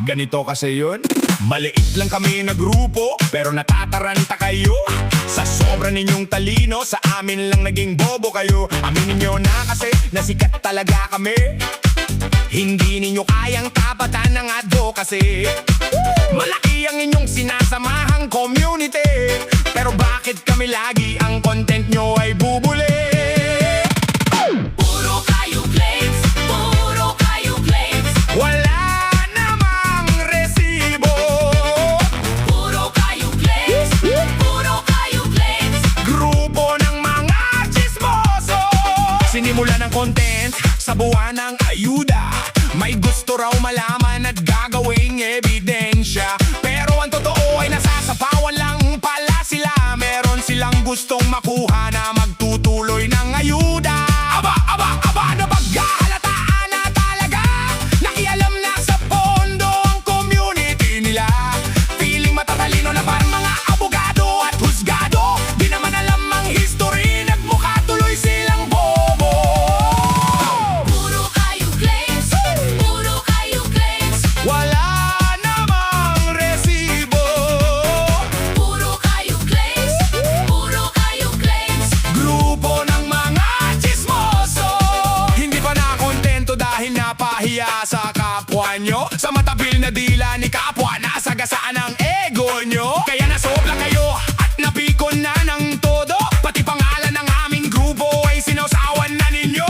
Ganito kasi yun. Maliit lang kami na grupo, pero natataranta kayo. Sa sobra ninyong talino, sa amin lang naging bobo kayo. Aminin nyo na kasi nasikat talaga kami. Hindi ninyo kayang tapatan ng advocacy. Malaki ang inyong sinasamahang community, pero bakit kami lagi ang content nyo ay bubuli? Puro kayo claims, puro kayo claims. Wala namang resibo. Puro kayo claims, puro kayo claims. Grupo ng mga chismoso. Sinimula ng content sa buwan ng ayuda. May gusto raw malaman at gagawing ebidensya, pero ang totoo ay nasasapawan lang pala sila. Meron silang gustong makuha na magtutuloy ng ayuda. Aba, napaghahalataan na talaga. Nakialam na sa pondo ang community nila. Feeling matatalino na parang mga abogado at husgado. Di naman alam ang history, nagmukha tuloy silang bobo. Puro kayo claims, puro kayo claims. Wala namang resibo. Puro kayo claims, puro kayo claims. Grupo ng mga chismoso. Hindi pa nakontento dahil napahiya sa kapwa nyo. Sa matabil na dila ni kapwa, nasagasaan ang ego nyo. Kaya nasobla kayo at napikon na ng todo. Pati pangalan ng aming grupo ay sinausawan na ninyo.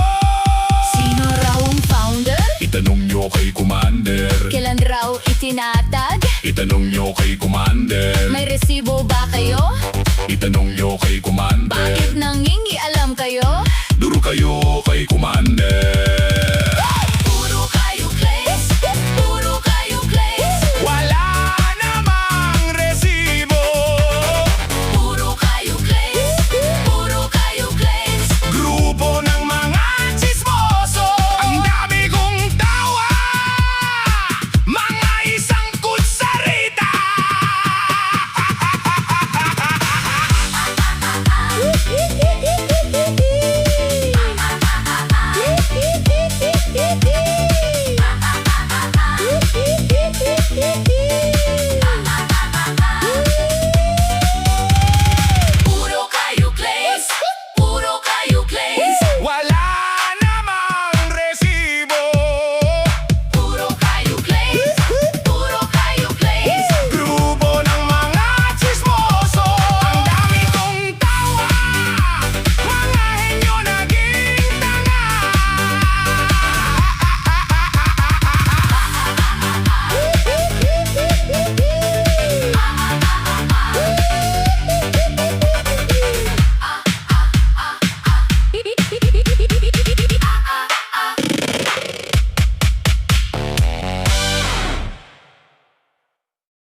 Sino raw ang founder? Itanong nyo kay Commander. Kailan raw itinatag? Itanong nyo kay Commander. May resibo ba kayo? Itanong nyo kay Commander.